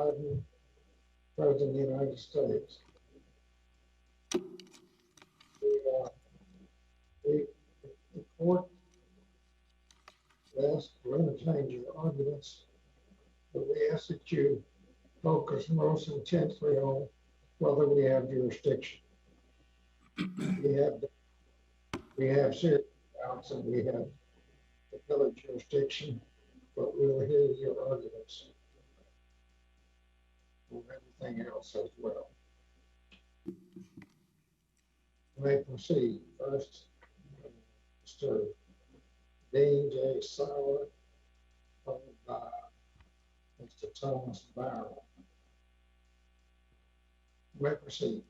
Biden, President of the United States. The court asked to entertain your arguments, but we ask that you focus most intensely on whether we have jurisdiction. We have serious doubts and we have appellate jurisdiction, but we'll hear your arguments on everything else as well. You may proceed. First, Mr. Dean J. Sauer, followed by Mr. Thomas Byron. You may proceed.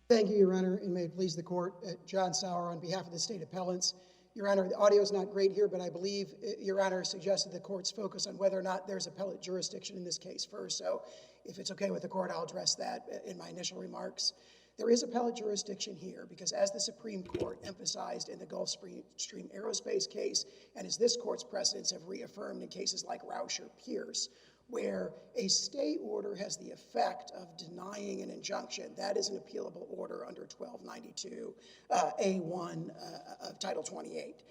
Thank you, Your Honor, and may it please the court. John Sauer on behalf of the state appellants. Your Honor, the audio is not great here, but I believe Your Honor suggested the court's focus on whether or not there's appellate jurisdiction in this case first. So if it's okay with the court, I'll address that in my initial remarks. There is appellate jurisdiction here because as the Supreme Court emphasized in the Gulfstream Aerospace case, and as this court's precedents have reaffirmed in cases like Rauscher-Pierce, where a stay order has the effect of denying an injunction, that is an appealable order under 1292 A1 of Title 28.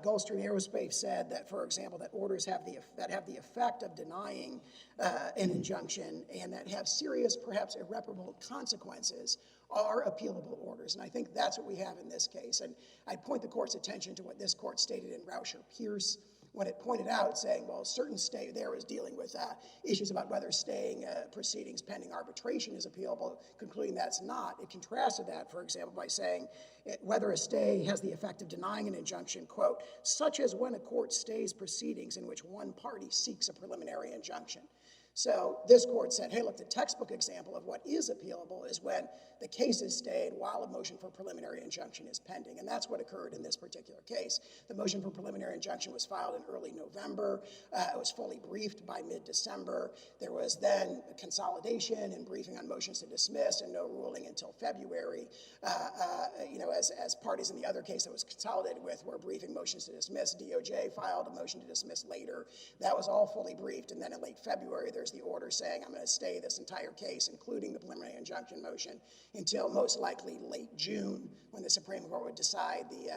Gulfstream Aerospace said that, for example, that orders have the effect of denying an injunction and that have serious, perhaps irreparable consequences are appealable orders. And I think that's what we have in this case. And I'd point the court's attention to what this court stated in Rauscher-Pierce when it pointed out, saying, well, a certain stay there is dealing with issues about whether staying proceedings pending arbitration is appealable, concluding that's not. It contrasted that, for example, by saying whether a stay has the effect of denying an injunction, quote, such as when a court stays proceedings in which one party seeks a preliminary injunction. So this court said, hey, look, the textbook example of what is appealable is when the case is stayed while a motion for preliminary injunction is pending. And that's what occurred in this particular case. The motion for preliminary injunction was filed in early November. It was fully briefed by mid-December. There was then a consolidation and briefing on motions to dismiss and no ruling until February. As parties in the other case that was consolidated with were briefing motions to dismiss. DOJ filed a motion to dismiss later. That was all fully briefed. And then in late February, there's the order saying I'm going to stay this entire case, including the preliminary injunction motion, until most likely late June, when the Supreme Court would decide the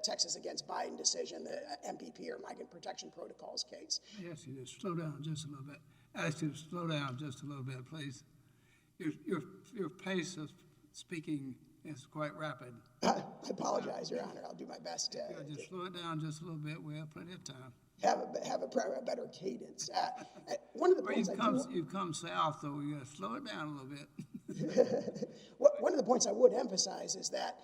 Texas against Biden decision, the MPP or Migrant Protection Protocols case. I ask you to slow down just a little bit. Please. Your pace of speaking is quite rapid. I apologize, Your Honor. I'll do my best to just slow it down just a little bit. We have plenty of time. Have a better cadence. One of the points you've come south, though. You got to slow it down a little bit. One of the points I would emphasize is that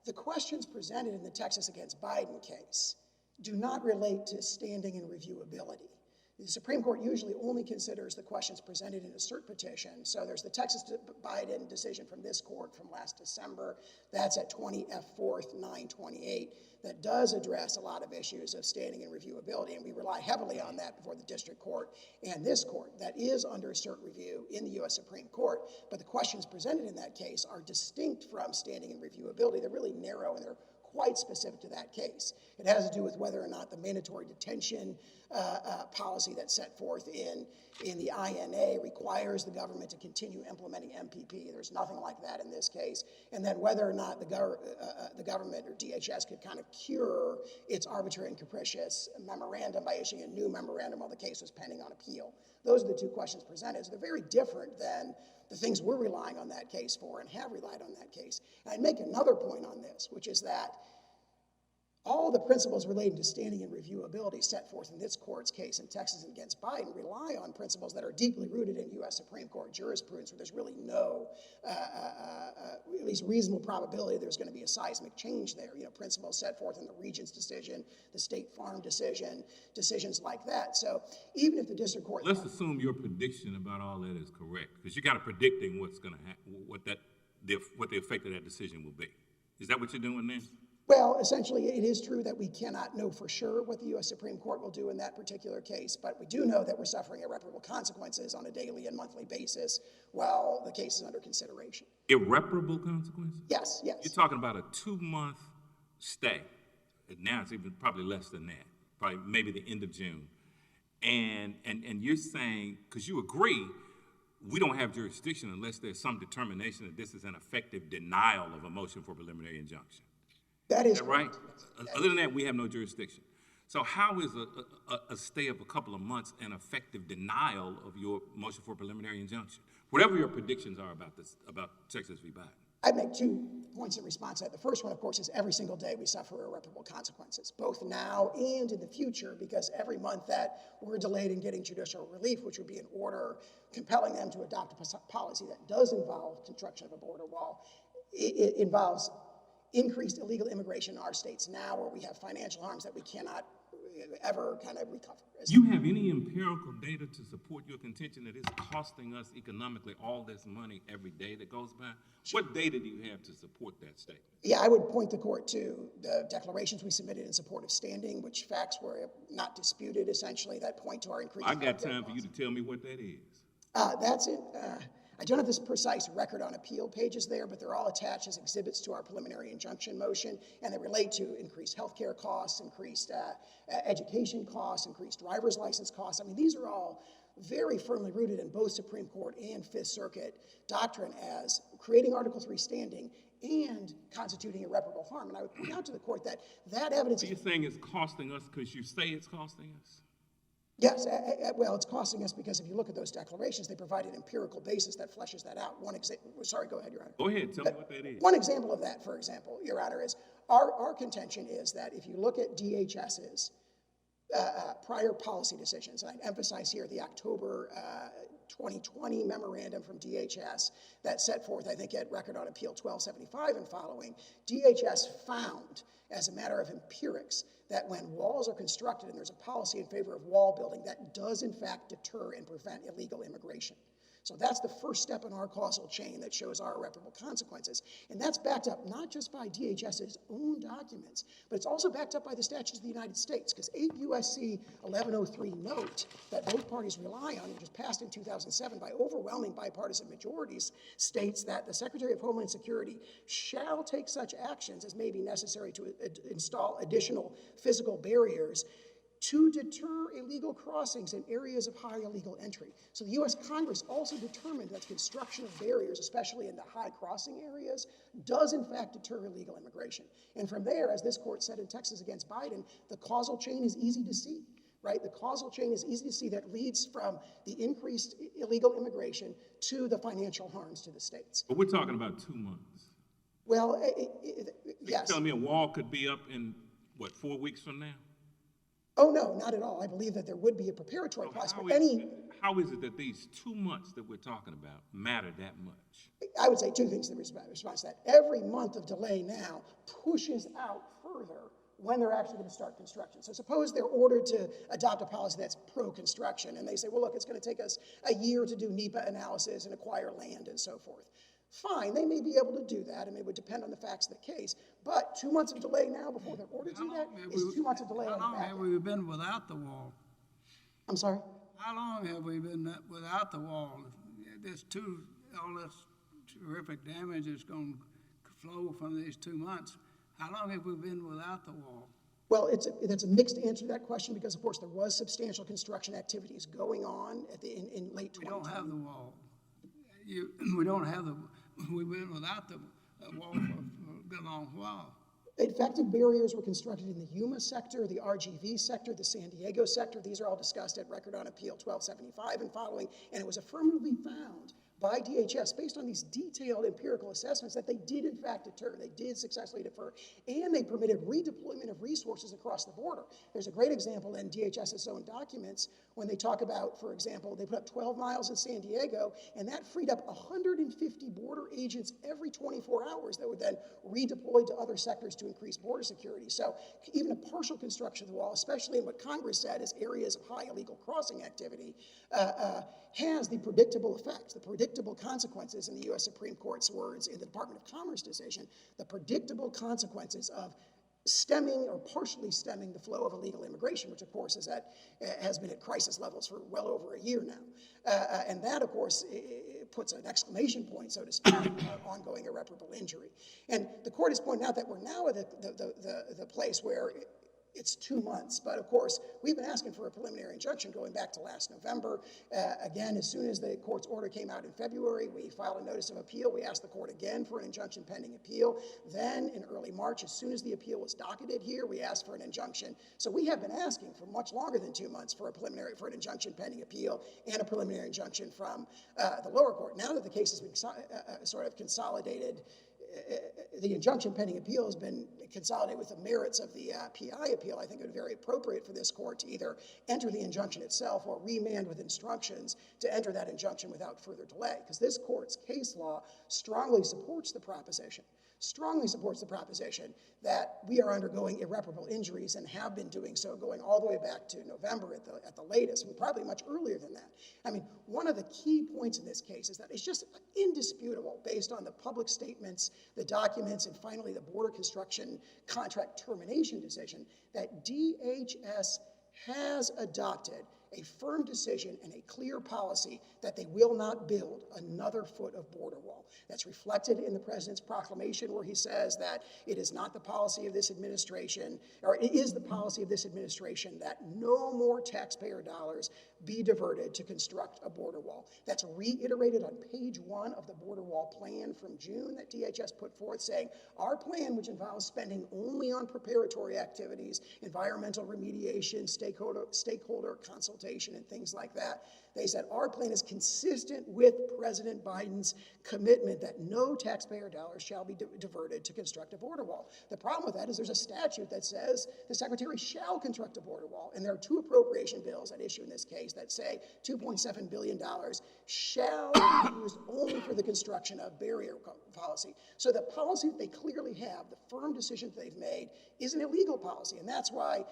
the questions presented in the Texas against Biden case do not relate to standing and reviewability. The Supreme Court usually only considers the questions presented in a cert petition. So there's the Texas Biden decision from this court from last December. That's at 20 F 4th 928. That does address a lot of issues of standing and reviewability, and we rely heavily on that before the district court and this court. That is under cert review in the U.S. Supreme Court, but the questions presented in that case are distinct from standing and reviewability. They're really narrow and they're quite specific to that case. It has to do with whether or not the mandatory detention policy that's set forth in the INA requires the government to continue implementing MPP. There's nothing like that in this case. And then whether or not the government or DHS could kind of cure its arbitrary and capricious memorandum by issuing a new memorandum while the case was pending on appeal. Those are the two questions presented. So they're very different than the things we're relying on that case for and have relied on that case. And I'd make another point on this, which is that all the principles relating to standing and reviewability set forth in this court's case in Texas against Biden rely on principles that are deeply rooted in U.S. Supreme Court jurisprudence, where there's really no, at least reasonable probability there's going to be a seismic change there. You know, principles set forth in the Regents decision, the State Farm decision, decisions like that. So even if the district court... Let's assume your prediction about all that is correct, because you got to predicting what's going to happen, what the effect of that decision will be. Is that what you're doing then? Well, essentially, it is true that we cannot know for sure what the U.S. Supreme Court will do in that particular case, but we do know that we're suffering irreparable consequences on a daily and monthly basis while the case is under consideration. Irreparable consequences? Yes, yes. You're talking about a 2-month stay. Now it's even probably less than that, probably maybe the end of June. And you're saying, because you agree, we don't have jurisdiction unless there's some determination that this is an effective denial of a motion for preliminary injunction. That is Is that right? correct. Other than that, we have no jurisdiction. So how is a stay of a couple of months an effective denial of your motion for preliminary injunction? Whatever your predictions are about this, about Texas v. Biden. I'd make 2 points in response to that. The first one, of course, is every single day we suffer irreparable consequences, both now and in the future, because every month that we're delayed in getting judicial relief, which would be an order compelling them to adopt a policy that does involve construction of a border wall, it involves increased illegal immigration in our states now, where we have financial harms that we cannot ever kind of recover. Do you have any empirical data to support your contention that it's costing us economically all this money every day that goes by? What data do you have to support that statement? Yeah, I would point the court to the declarations we submitted in support of standing, which facts were not disputed, essentially, that point to our increased. I got time for you to tell me what that is. That's it. I don't have this precise record on appeal pages there, but they're all attached as exhibits to our preliminary injunction motion, and they relate to increased healthcare costs, increased education costs, increased driver's license costs. I mean, these are all very firmly rooted in both Supreme Court and Fifth Circuit doctrine as creating Article III standing and constituting irreparable harm. And I would point out to the court that that evidence. So you're saying it's costing us because you say it's costing us? Yes, well, it's costing us because if you look at those declarations, they provide an empirical basis that fleshes that out. Sorry, go ahead, Your Honor. Go ahead, tell me what that is. One example of that, for example, Your Honor, is our contention is that if you look at DHS's prior policy decisions, and I emphasize here the October 2020 memorandum from DHS that set forth, I think, at Record on Appeal 1275 and following, DHS found, as a matter of empirics, that when walls are constructed and there's a policy in favor of wall building, that does in fact deter and prevent illegal immigration. So that's the first step in our causal chain that shows our irreparable consequences. And that's backed up not just by DHS's own documents, but it's also backed up by the statutes of the United States, because 8 U.S.C. 1103 note that both parties rely on, which was passed in 2007 by overwhelming bipartisan majorities, states that the Secretary of Homeland Security shall take such actions as may be necessary to install additional physical barriers to deter illegal crossings in areas of high illegal entry. So the U.S. Congress also determined that the construction of barriers, especially in the high crossing areas, does in fact deter illegal immigration. And from there, as this court said in Texas against Biden, the causal chain is easy to see, right? The causal chain is easy to see that leads from the increased illegal immigration to the financial harms to the states. But we're talking about 2 months. Well, yes. You're telling me a wall could be up in, 4 weeks from now? Oh, no, not at all. I believe that there would be a preparatory process for any. How is it that these 2 months that we're talking about matter that much? I would say 2 things in response to that. Every month of delay now pushes out further when they're actually going to start construction. So suppose they're ordered to adopt a policy that's pro-construction, and they say, well, look, it's going to take us a year to do NEPA analysis and acquire land and so forth. Fine, they may be able to do that, and it would depend on the facts of the case. But 2 months of delay now before they're ordered to do that is 2 months of delay on the back. How long have we been without the wall? I'm sorry? How long have we been without the wall? All this terrific damage is going to flow from these 2 months. How long have we been without the wall? Well, it's a mixed answer to that question because, of course, there was substantial construction activities going on in late 2020. We don't have the wall. We don't have the. We've been without the wall for a good long while. Effective barriers were constructed in the Yuma sector, the RGV sector, the San Diego sector. These are all discussed at Record on Appeal 1275 and following, and it was affirmatively found by DHS based on these detailed empirical assessments that they did in fact deter, they did successfully defer, and they permitted redeployment of resources across the border. There's a great example in DHS's own documents when they talk about, for example, they put up 12 miles in San Diego, and that freed up 150 border agents every 24 hours that were then redeployed to other sectors to increase border security. So even a partial construction of the wall, especially in what Congress said is areas of high illegal crossing activity, has the predictable effects, the predictable consequences, in the U.S. Supreme Court's words in the Department of Commerce decision, the predictable consequences of stemming or partially stemming the flow of illegal immigration, which of course has been at crisis levels for well over a year now. And that, of course, it puts an exclamation point, so to speak, on ongoing irreparable injury. And the court has pointed out that we're now at the place where it's 2 months. But of course, we've been asking for a preliminary injunction going back to last November. Again, as soon as the court's order came out in February, we filed a notice of appeal. We asked the court again for an injunction pending appeal. Then in early March, as soon as the appeal was docketed here, we asked for an injunction. So we have been asking for much longer than 2 months for an injunction pending appeal and a preliminary injunction from the lower court. Now that the case has been sort of consolidated, the injunction pending appeal has been consolidated with the merits of the PI appeal. I think it would be very appropriate for this court to either enter the injunction itself or remand with instructions to enter that injunction without further delay, because this court's case law strongly supports the proposition that we are undergoing irreparable injuries and have been doing so going all the way back to November at the latest, and probably much earlier than that. I mean, one of the key points in this case is that it's just indisputable based on the public statements, the documents, and finally the border construction contract termination decision that DHS has adopted a firm decision and a clear policy that they will not build another foot of border wall. That's reflected in the president's proclamation, where he says that it is not the policy of this administration, or it is the policy of this administration, that no more taxpayer dollars be diverted to construct a border wall. That's reiterated on page 1 of the border wall plan from June that DHS put forth, saying our plan, which involves spending only on preparatory activities, environmental remediation, stakeholder consultation, and things like that. They said our plan is consistent with President Biden's commitment that no taxpayer dollars shall be diverted to construct a border wall. The problem with that is there's a statute that says the secretary shall construct a border wall, and there are 2 appropriation bills at issue in this case that say $2.7 billion shall be used only for the construction of barrier policy. So the policy that they clearly have, the firm decision that they've made, is an illegal policy, and that's why,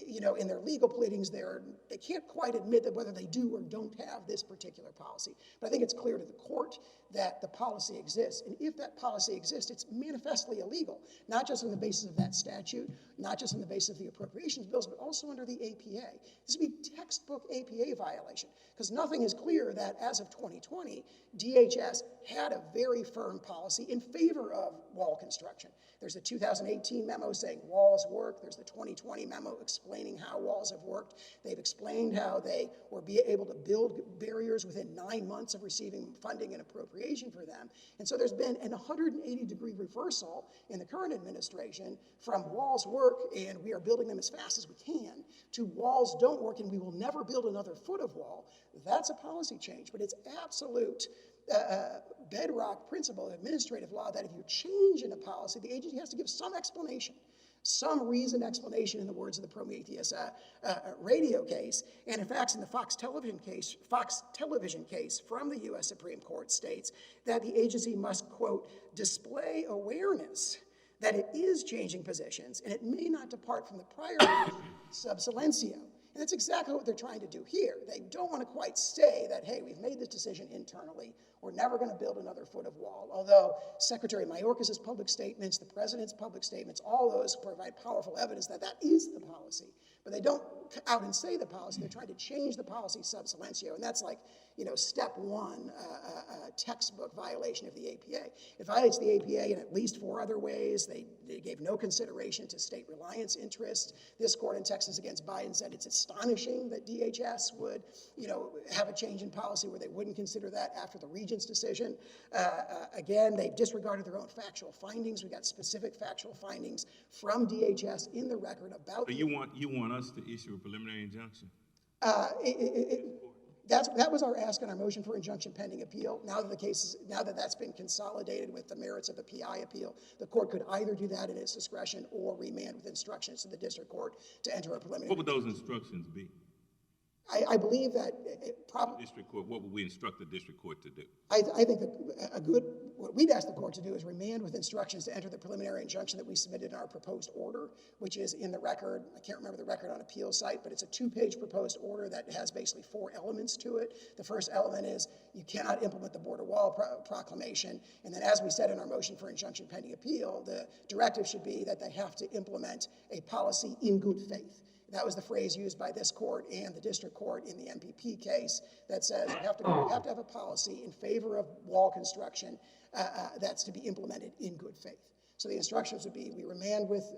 you know, in their legal pleadings, they can't quite admit that whether they do or don't have this particular policy. But I think it's clear to the court that the policy exists. And if that policy exists, it's manifestly illegal, not just on the basis of that statute, not just on the basis of the appropriations bills, but also under the APA. This would be textbook APA violation, because nothing is clear that as of 2020, DHS had a very firm policy in favor of wall construction. There's a 2018 memo saying walls work. There's the 2020 memo explaining how walls have worked. They've explained how they were able to build barriers within 9 months of receiving funding and appropriation for them. And so there's been an 180-degree reversal in the current administration from walls work and we are building them as fast as we can to walls don't work and we will never build another foot of wall. That's a policy change, but it's absolute bedrock principle of administrative law that if you change in a policy, the agency has to give some explanation, some reasoned explanation, in the words of the Prometheus radio case. And in fact, in the Fox television case from the U.S. Supreme Court states that the agency must, quote, display awareness that it is changing positions and it may not depart from the prior sub silentio. And that's exactly what they're trying to do here. They don't want to quite say that, hey, we've made this decision internally. We're never going to build another foot of wall. Although Secretary Mayorkas' public statements, the president's public statements, all those provide powerful evidence that that is the policy. But they don't out and say the policy. They're trying to change the policy sub silentio. And that's like, you know, step 1, textbook violation of the APA. It violates the APA in at least 4 other ways. They gave no consideration to state reliance interests. This court in Texas against Biden said it's astonishing that DHS would, you know, have a change in policy where they wouldn't consider that after the Regent's decision. Again, they've disregarded their own factual findings. We got specific factual findings from DHS in the record about. So you want us to issue a preliminary injunction? That was our ask on our motion for injunction pending appeal. Now that that's been consolidated with the merits of the PI appeal, the court could either do that at its discretion or remand with instructions to the district court to enter a preliminary. What would those instructions be? I believe that District court. What would we instruct the district court to do? I think that what we'd ask the court to do is remand with instructions to enter the preliminary injunction that we submitted in our proposed order, which is in the record. I can't remember the record on appeal site, but it's a 2-page proposed order that has basically 4 elements to it. The first element is you cannot implement the border wall proclamation. And then as we said in our motion for injunction pending appeal, the directive should be that they have to implement a policy in good faith. That was the phrase used by this court and the district court in the MPP case that says you have to have a policy in favor of wall construction that's to be implemented in good faith. So the instructions would be we remand with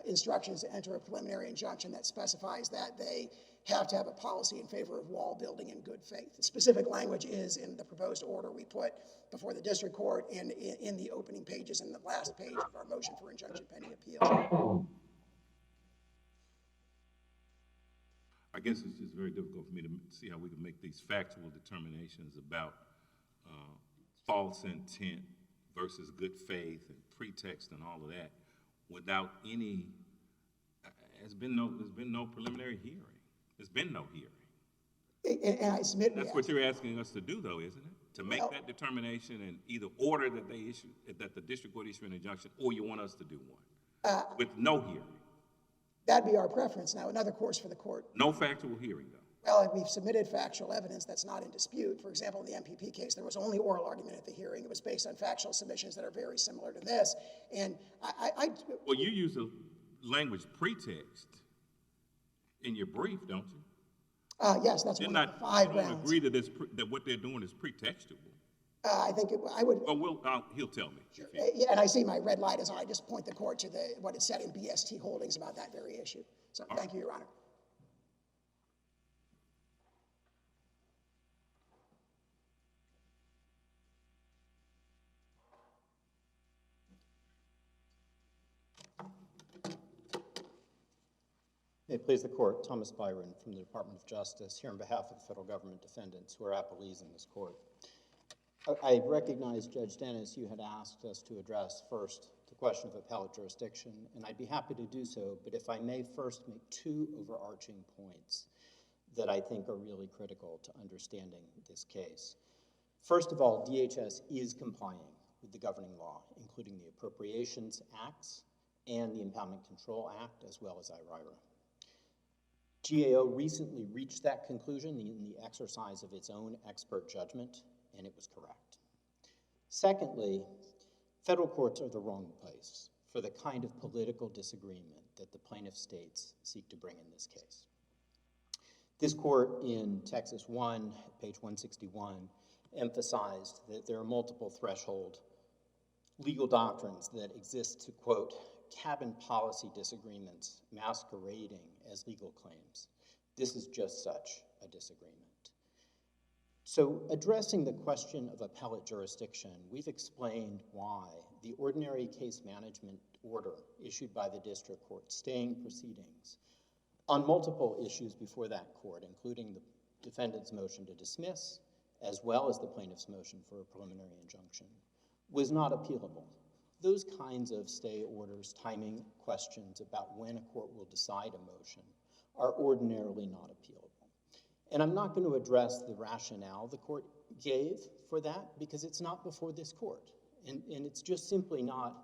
instructions to enter a preliminary injunction that specifies that they have to have a policy in favor of wall building in good faith. The specific language is in the proposed order we put before the district court and in the opening pages and the last page of our motion for injunction pending appeal. I guess it's just very difficult for me to see how we can make these factual determinations about false intent versus good faith and pretext and all of that without any. There's been no preliminary hearing. There's been no hearing. And I submit that's what you're asking us to do, though, isn't it? To make that determination and either order that they issue, that the district court issue an injunction, or you want us to do one with no hearing. That'd be our preference. Now, another course for the court. No factual hearing, though. Well, we've submitted factual evidence that's not in dispute. For example, in the MPP case, there was only oral argument at the hearing. It was based on factual submissions that are very similar to this. And Well, you use the language pretext in your brief, don't you? Yes, that's one of the 5 grounds. You don't agree that what they're doing is pretextual. I think I would. Well, he'll tell me. Sure. Yeah, and I see my red light is on. I just point the court to what it said in BST Holdings about that very issue. So thank you, Your Honor. May it please the court, Thomas Byron from the Department of Justice, here on behalf of the federal government defendants who are appellees in this court. I recognize, Judge Dennis, you had asked us to address first the question of appellate jurisdiction, and I'd be happy to do so, but if I may first make 2 overarching points that I think are really critical to understanding this case. First of all, DHS is complying with the governing law, including the Appropriations Acts and the Impoundment Control Act, as well as IRIRA. GAO recently reached that conclusion in the exercise of its own expert judgment, and it was correct. Secondly, federal courts are the wrong place for the kind of political disagreement that the plaintiff states seek to bring in this case. This court in Texas 1, page 161, emphasized that there are multiple threshold legal doctrines that exist to, quote, cabin policy disagreements masquerading as legal claims. This is just such a disagreement. So addressing the question of appellate jurisdiction, we've explained why the ordinary case management order issued by the district court staying proceedings on multiple issues before that court, including the defendant's motion to dismiss, as well as the plaintiff's motion for a preliminary injunction, was not appealable. Those kinds of stay orders, timing questions about when a court will decide a motion are ordinarily not appealable. And I'm not going to address the rationale the court gave for that because it's not before this court. And it's just simply not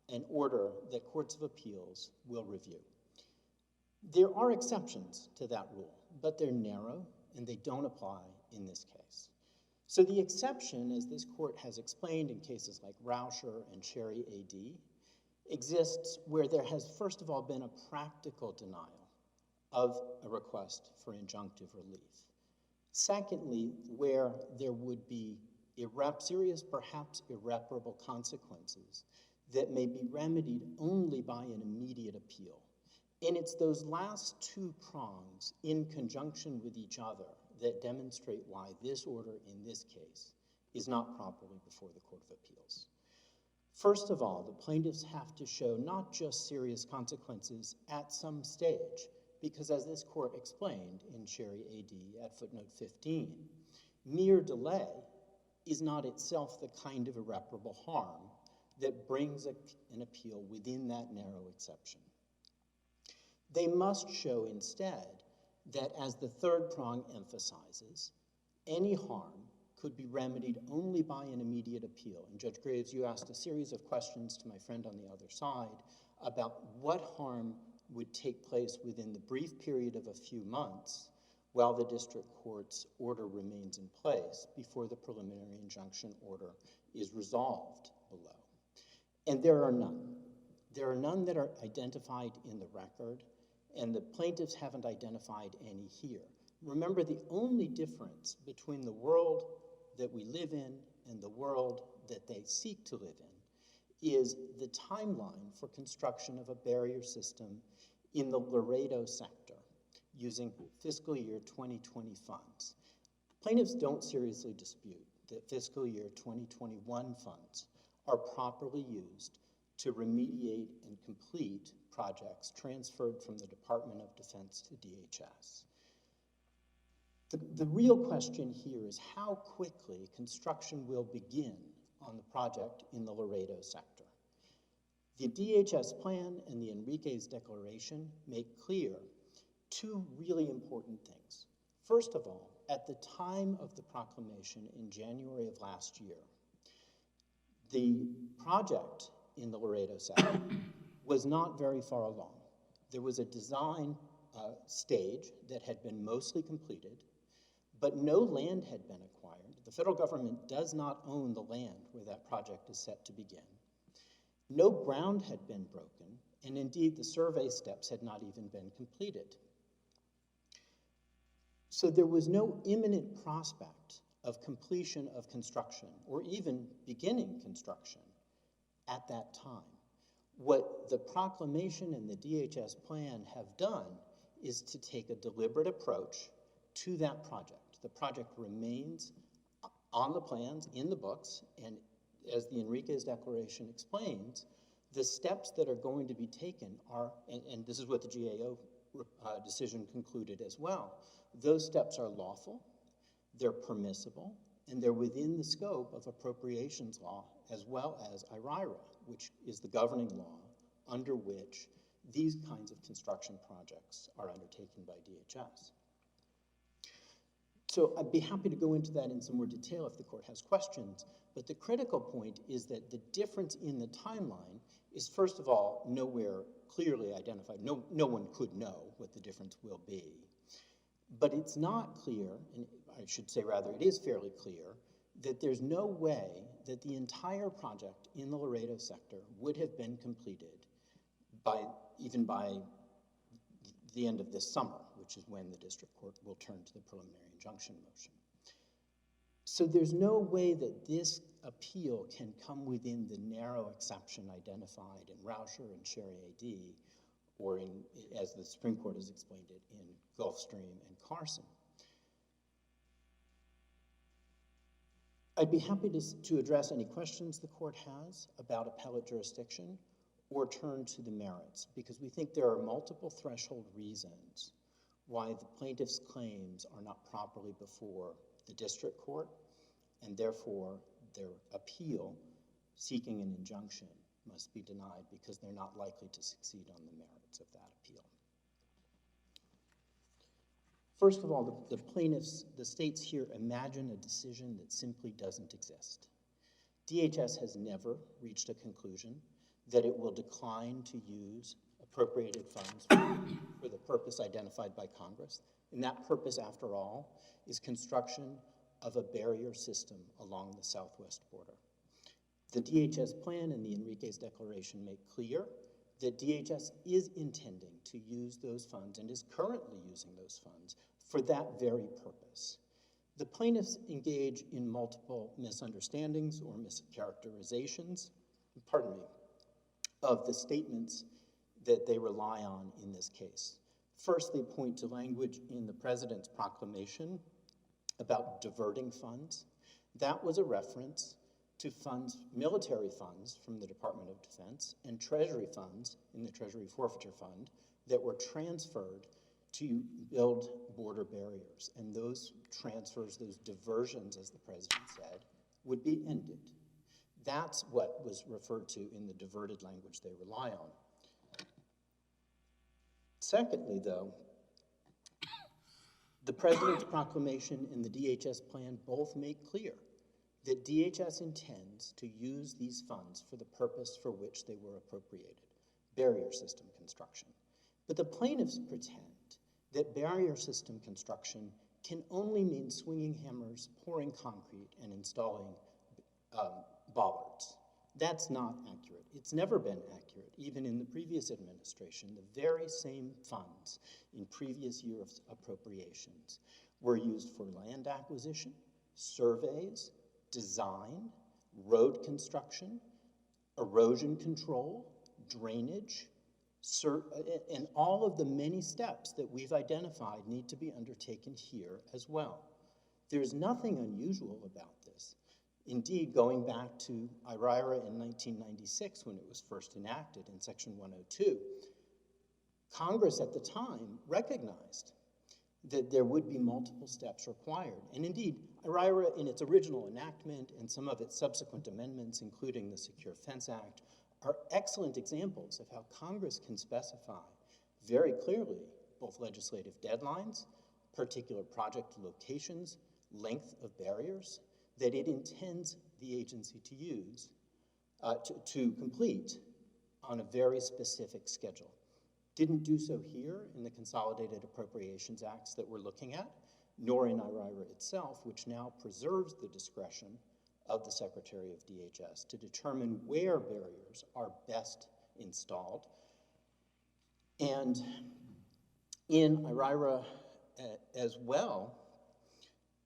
an order that courts of appeals will review. There are exceptions to that rule, but they're narrow and they don't apply in this case. So the exception, as this court has explained in cases like Rauscher and Cherry AD, exists where there has first of all been a practical denial of a request for injunctive relief. Secondly, where there would be serious, perhaps irreparable consequences that may be remedied only by an immediate appeal. And it's those last 2 prongs in conjunction with each other that demonstrate why this order in this case is not properly before the Court of Appeals. First of all, the plaintiffs have to show not just serious consequences at some stage, because as this court explained in Cherry AD at footnote 15, mere delay is not itself the kind of irreparable harm that brings an appeal within that narrow exception. They must show instead that, as the 3rd prong emphasizes, any harm could be remedied only by an immediate appeal. And Judge Graves, you asked a series of questions to my friend on the other side about what harm would take place within the brief period of a few months while the district court's order remains in place before the preliminary injunction order is resolved below. And there are none. There are none that are identified in the record, and the plaintiffs haven't identified any here. Remember, the only difference between the world that we live in and the world that they seek to live in is the timeline for construction of a barrier system in the Laredo sector using fiscal year 2020 funds. Plaintiffs don't seriously dispute that fiscal year 2021 funds are properly used to remediate and complete projects transferred from the Department of Defense to DHS. The real question here is how quickly construction will begin on the project in the Laredo sector. The DHS plan and the Enriquez Declaration make clear two really important things. First of all, at the time of the proclamation in January of last year, the project in the Laredo sector was not very far along. There was a design stage that had been mostly completed, but no land had been acquired. The federal government does not own the land where that project is set to begin. No ground had been broken, and indeed the survey steps had not even been completed. So there was no imminent prospect of completion of construction or even beginning construction at that time. What the proclamation and the DHS plan have done is to take a deliberate approach to that project. The project remains on the plans, in the books, and as the Enriquez Declaration explains, the steps that are going to be taken are, and this is what the GAO decision concluded as well, those steps are lawful, they're permissible, and they're within the scope of appropriations law as well as IRIRA, which is the governing law under which these kinds of construction projects are undertaken by DHS. So I'd be happy to go into that in some more detail if the court has questions, but the critical point is that the difference in the timeline is, first of all, nowhere clearly identified. No one could know what the difference will be. But it's not clear, and I should say rather it is fairly clear, that there's no way that the entire project in the Laredo sector would have been completed even by the end of this summer, which is when the district court will turn to the preliminary injunction motion. So there's no way that this appeal can come within the narrow exception identified in Rauscher and Sherry AD, or in, as the Supreme Court has explained it, in Gulfstream and Carson. I'd be happy to address any questions the court has about appellate jurisdiction or turn to the merits, because we think there are multiple threshold reasons why the plaintiff's claims are not properly before the district court, and therefore their appeal seeking an injunction must be denied because they're not likely to succeed on the merits of that appeal. First of all, the states here imagine a decision that simply doesn't exist. DHS has never reached a conclusion that it will decline to use appropriated funds for the purpose identified by Congress. And that purpose, after all, is construction of a barrier system along the southwest border. The DHS plan and the Enriquez Declaration make clear that DHS is intending to use those funds and is currently using those funds for that very purpose. The plaintiffs engage in multiple misunderstandings or mischaracterizations, of the statements that they rely on in this case. First, they point to language in the president's proclamation about diverting funds. That was a reference to funds, military funds from the Department of Defense and Treasury funds in the Treasury Forfeiture Fund that were transferred to build border barriers. And those transfers, those diversions, as the president said, would be ended. That's what was referred to in the diverted language they rely on. Secondly, though, the president's proclamation and the DHS plan both make clear that DHS intends to use these funds for the purpose for which they were appropriated, barrier system construction. But the plaintiffs pretend that barrier system construction can only mean swinging hammers, pouring concrete, and installing bollards. That's not accurate. It's never been accurate. Even in the previous administration, the very same funds in previous years' appropriations were used for land acquisition, surveys, design, road construction, erosion control, drainage, and all of the many steps that we've identified need to be undertaken here as well. There's nothing unusual about this. Indeed, going back to IRIRA in 1996 when it was first enacted in Section 102, Congress at the time recognized that there would be multiple steps required. And indeed, IRIRA in its original enactment and some of its subsequent amendments, including the Secure Fence Act, are excellent examples of how Congress can specify very clearly both legislative deadlines, particular project locations, length of barriers that it intends the agency to use to complete on a very specific schedule. Didn't do so here in the Consolidated Appropriations Acts that we're looking at, nor in IRIRA itself, which now preserves the discretion of the Secretary of DHS to determine where barriers are best installed. And in IRIRA as well,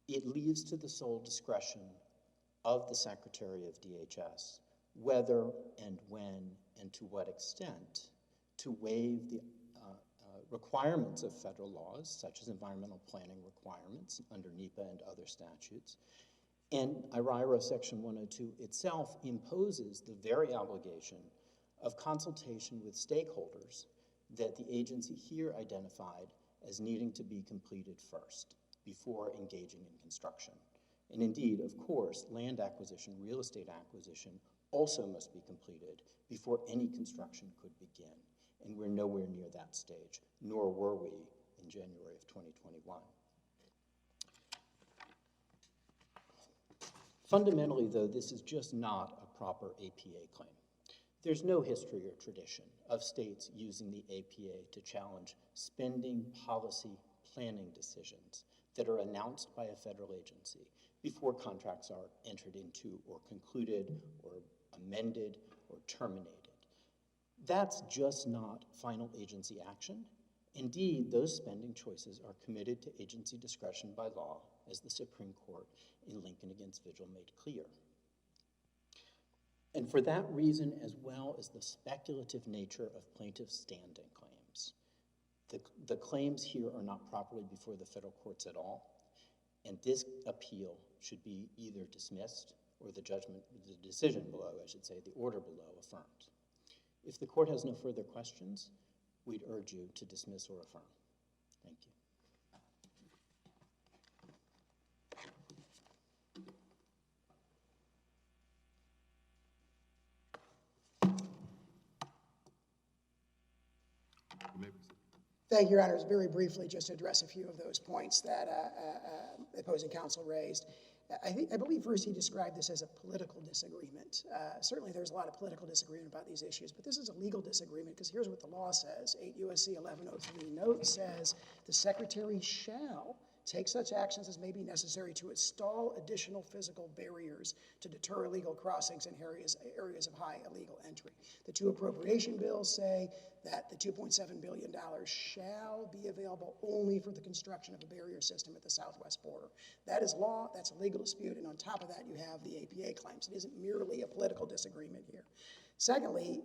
it leaves to the sole discretion of the Secretary of DHS whether and when and to what extent to waive the requirements of federal laws, such as environmental planning requirements under NEPA and other statutes. And IRIRA Section 102 itself imposes the very obligation of consultation with stakeholders that the agency here identified as needing to be completed first before engaging in construction. And indeed, of course, land acquisition, real estate acquisition also must be completed before any construction could begin. And we're nowhere near that stage, nor were we in January of 2021. Fundamentally, though, this is just not a proper APA claim. There's no history or tradition of states using the APA to challenge spending policy planning decisions that are announced by a federal agency before contracts are entered into or concluded or amended or terminated. That's just not final agency action. Indeed, those spending choices are committed to agency discretion by law, as the Supreme Court in Lincoln against Vigil made clear. And for that reason, as well as the speculative nature of plaintiffs' standing claims, the claims here are not properly before the federal courts at all, and this appeal should be either dismissed or the decision below, I should say, the order below affirmed. If the court has no further questions, we'd urge you to dismiss or affirm. Thank you. Thank you, Your Honors. Very briefly, just to address a few of those points that opposing counsel raised. I believe first he described this as a political disagreement. Certainly there's a lot of political disagreement about these issues, but this is a legal disagreement because here's what the law says. 8 U.S.C. 1103 note says the Secretary shall take such actions as may be necessary to install additional physical barriers to deter illegal crossings in areas of high illegal entry. The two appropriation bills say that the $2.7 billion shall be available only for the construction of a barrier system at the southwest border. That is law, that's a legal dispute, and on top of that you have the APA claims. It isn't merely a political disagreement here. Secondly,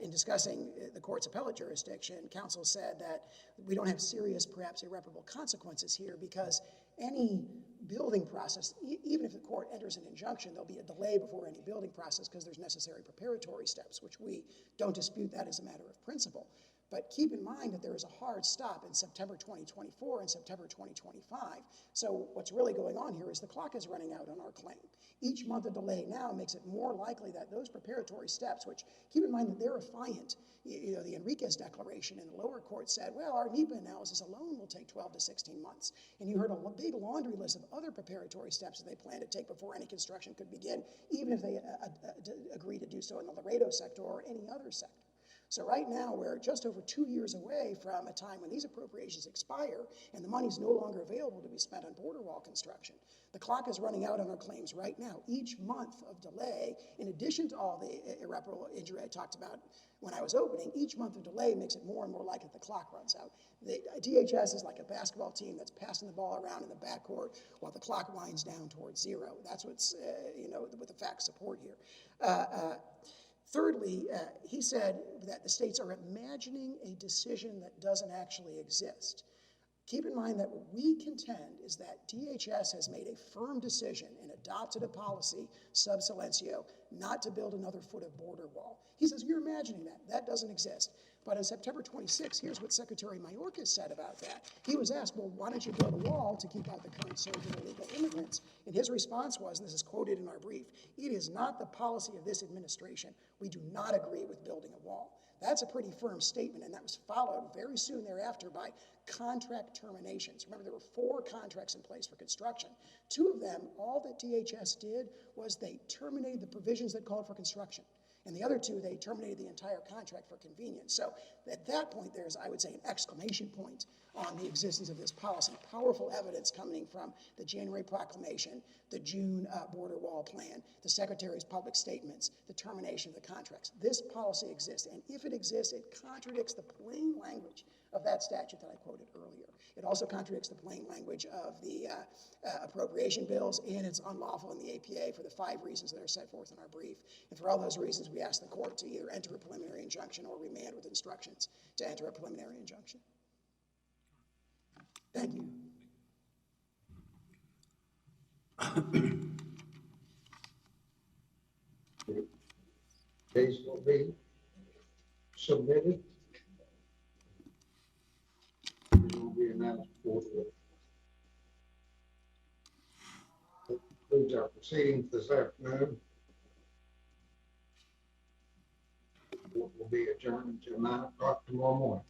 in discussing the court's appellate jurisdiction, counsel said that we don't have serious, perhaps irreparable consequences here because any building process, even if the court enters an injunction, there'll be a delay before any building process because there's necessary preparatory steps, which we don't dispute that as a matter of principle. But keep in mind that there is a hard stop in September 2024 and September 2025. So what's really going on here is the clock is running out on our claim. Each month of delay now makes it more likely that those preparatory steps, which keep in mind that they're affiant. You know, the Enriquez Declaration in the lower court said, well, our NEPA analysis alone will take 12 to 16 months. And you heard a big laundry list of other preparatory steps that they plan to take before any construction could begin, even if they agree to do so in the Laredo sector or any other sector. So right now, we're just over 2 years away from a time when these appropriations expire and the money's no longer available to be spent on border wall construction. The clock is running out on our claims right now. Each month of delay, in addition to all the irreparable injury I talked about when I was opening, each month of delay makes it more and more likely the clock runs out. The DHS is like a basketball team that's passing the ball around in the backcourt while the clock winds down towards zero. That's what's, what the facts support here. Thirdly, he said that the states are imagining a decision that doesn't actually exist. Keep in mind that what we contend is that DHS has made a firm decision and adopted a policy, sub silencio, not to build another foot of border wall. He says, you're imagining that. That doesn't exist. But on September 26, here's what Secretary Mayorkas said about that. He was asked, well, why don't you build a wall to keep out the current surge of illegal immigrants? And his response was, and this is quoted in our brief, it is not the policy of this administration. We do not agree with building a wall. That's a pretty firm statement, and that was followed very soon thereafter by contract terminations. Remember, there were 4 contracts in place for construction. 2 of them, all that DHS did was they terminated the provisions that called for construction. And the other 2, they terminated the entire contract for convenience. So at that point, there's, I would say, an exclamation point on the existence of this policy. Powerful evidence coming from the January proclamation, the June border wall plan, the Secretary's public statements, the termination of the contracts. This policy exists, and if it exists, it contradicts the plain language of that statute that I quoted earlier. It also contradicts the plain language of the appropriation bills, and it's unlawful in the APA for the 5 reasons that are set forth in our brief. And for all those reasons, we ask the court to either enter a preliminary injunction or remand with instructions to enter a preliminary injunction. Thank you. The case will be submitted. It will be announced forthwith. That concludes our proceedings this afternoon. Court will be adjourned until 9 o'clock tomorrow morning.